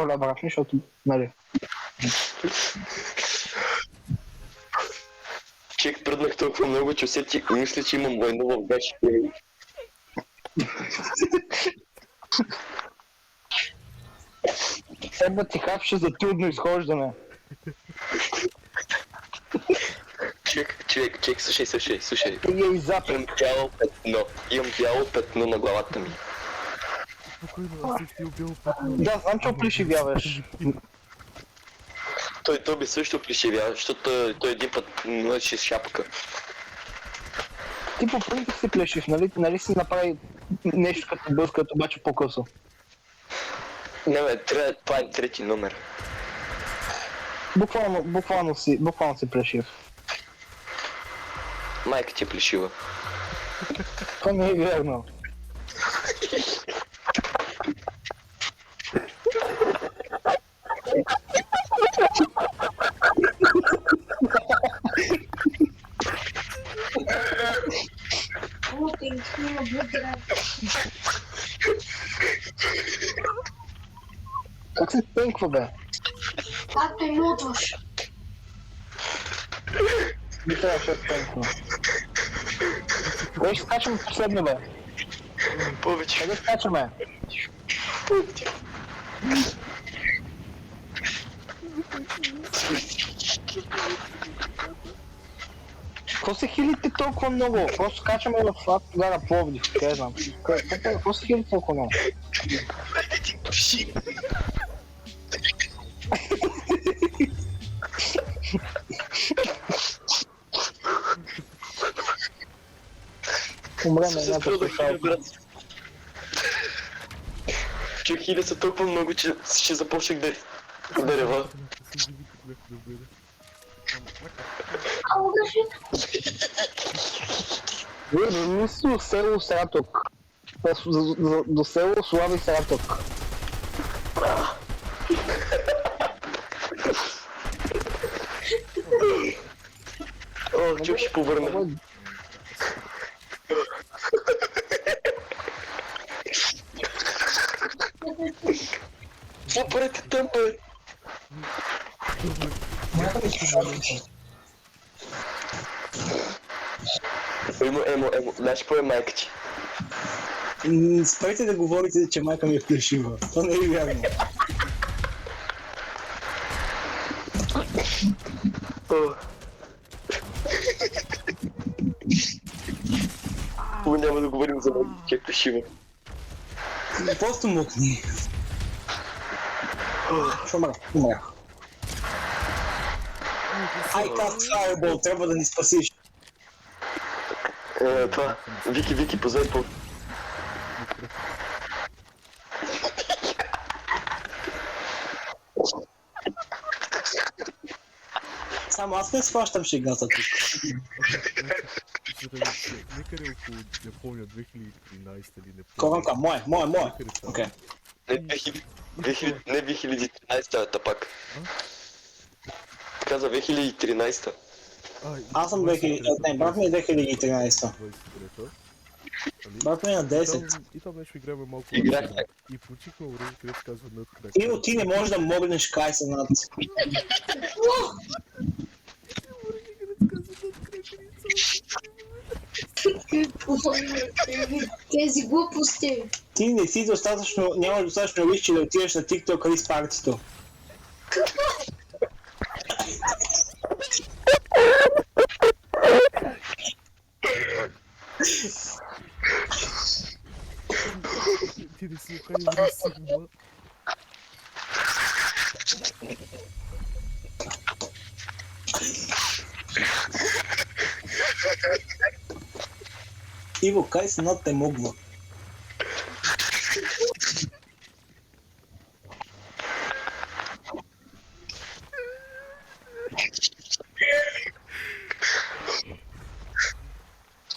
брат, защото, нали. Чек пръднах толкова много, че усетих, мисля, че имам война в гащите. Сега ти хапше за трудно изхождане. Чек, слушай. И я изапи. Имам бяло петно на главата ми. Спокойно, аз съм стил бяло петно. Да, знам, че оплешивяваш. Той би също плешивява, защото той един път носеше шапка. Ти по принцип си плешив, нали си направи нещо като бъскат, обаче по-късо. Не бе, това е трети номер. Буквално си плешив. Майка ти е плешива. Това не е вярно. Как се пенква, бе? Както и мутваш. Не трябваше да пенква. Кой ще скачаме последно, бе? Повече. Къде скачаме? Какво се хилите толкова много? Просто скачаме в тогава Пловдив, къде знам. Какво се хилите толкова много? Умреме едната слушалка. Чух хиля са толкова много, че ще започнах да рева. Ало, кажи. До село Сараток. До село Слави Сараток. О, чух ще повърна. Запорете там, бе! Емо, знаеш какво е майка ти? Спрете да говорите, че майка ми е плешива. Това не е вярно. Няма да говорим за майка, че е плешива. Просто мукни. Умрях. I cast fireball, трябва да ни спасиш. Това, Вики, позай по... Само аз не схващам шегата тук. Некъде около, не помня, 2013 или не помня. Коранка, мое. Окей. Не 2013-та пак. Каза 2013-та. Аз съм 2000... Не, брат ми е 2013. Брат ми е на 10. И там нещо играме малко. Играхме. И получихме уроки, където се казва над крак. Иво, ти не можеш да могнеш кайса над... Тези глупости. Ти не си достатъчно... Нямаш достатъчно виж, че да отидеш на TikTok Рис партито. Ти не си оканил Рис Сигма. Иво, кайса над те могва.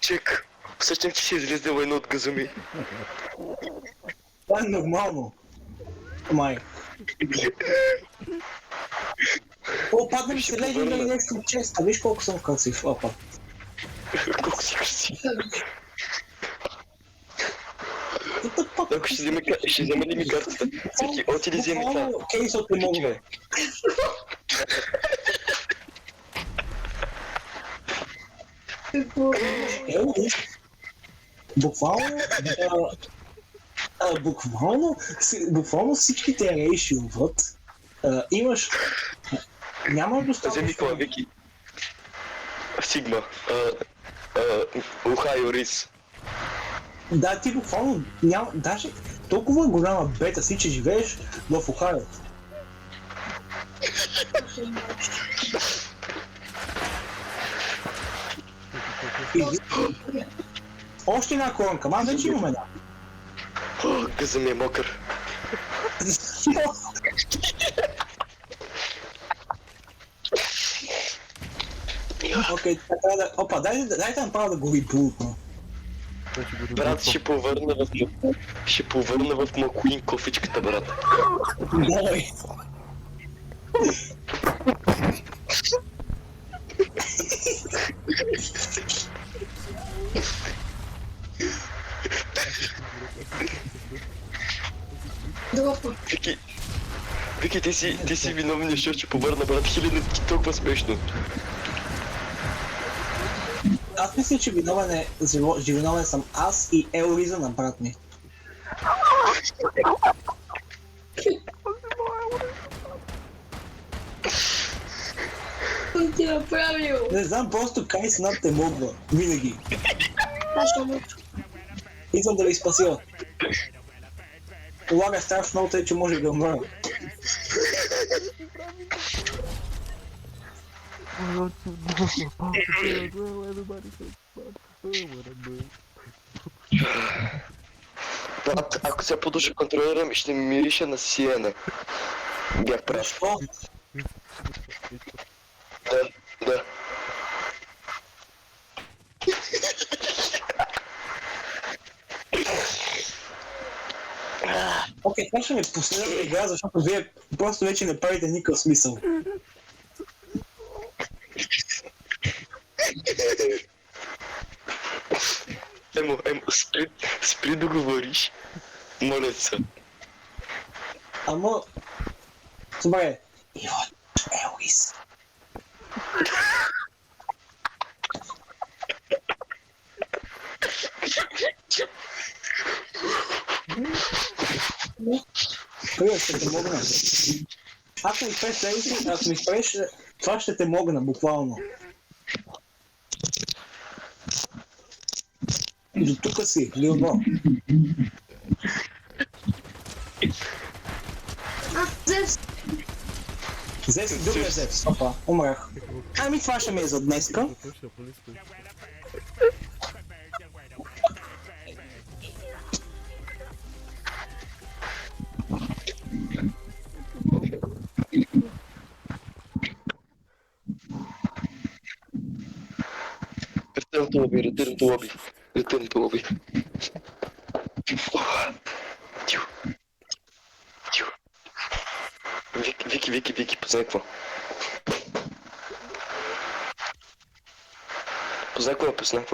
Чек, усещам, че ще излезе война от газуми. Това е нормално. Май. О, падна ми се Legendary нещо от честа. Виж колко съм красив. Опа. Колко си красив. What the fuck? Ако ще вземе ли ми картата? Вики, оти ли вземи това? Кейсът не мога. Ево, буквално, буквално всичките рейшиоват, имаш, няма Вземи това, достатъчно, Вики. Сигма. Охайо Рис. да, ти буквално няма, даже толкова голяма бета си, че живееш в Охайо. Още една коронка, ма вече имаме една. О, гъза ми е мокър. Окей, така да... Опа, дайте да направя да гори булутно. Вече го Брат, ще повърна в Макуин кофичката, брат. Давай. Дропа. Вики, ти си виновен, защото ще повърна, брат. Хиляди ти толкова смешно. Аз мисля, че виновен съм аз и Елриза на брат ми. Съм ти направил. Не знам, просто Кайс над те могва. Винаги. Аз ще мълча. Идвам да ви спася. Лага страшно много, тъй че може да умра. Брат, ако се подуша контролирам, ще ми мирише на сиена. Бях прав. Защо? Да. Окей, това ще ми е последната игра, защото вие просто вече не правите никакъв смисъл. Емо, спри да говориш. Моля се. Ама... Добре. Иво, Елрис. Привет, ще те могна. Ако ми спреш Елрис, ако ми спреш, това ще те могна, буквално. До тука си, Леонор. Зевс. Зевс, другия Зевс. Опа, умрах. Ами това ще ми е за днеска. Return to lobby. Тихо. Вики, познай какво. Познай какво. Познай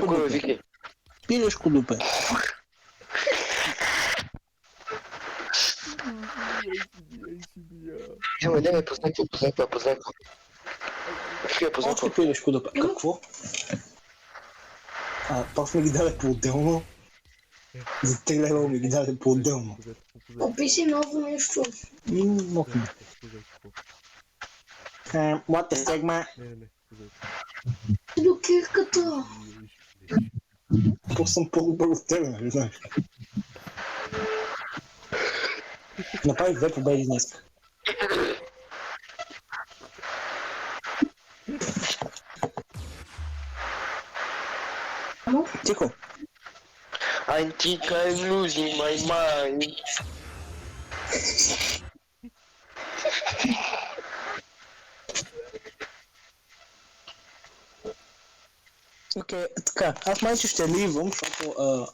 какво, Вики. Пилешко дупе. Няма, познай какво. Вики, познай Още какво. пилешко дупе. Какво? Пак ми ги даде по-отделно. За 3 лева ми ги даде по-отделно. Описи ново нещо. Мокни. What the segma? До кирката. Просто съм по-добър от тебе, нали знаеш? Направих 2 победи днес. Тихо. I think I'm losing my mind. Окей, така, аз майче ще ливам, защото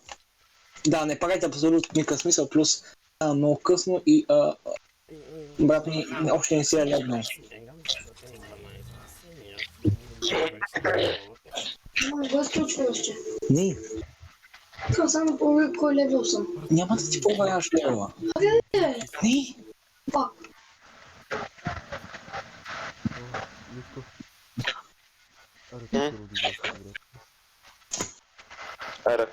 да, не правите абсолютно никакъв смисъл, плюс много късно и брат ми още не си е легнал. Май го изключва още. Не, Това само по кой левел съм. няма да ти проверяваш левела. Е, Не, пак. Литко. Аре, ти се роди, брат. Аре.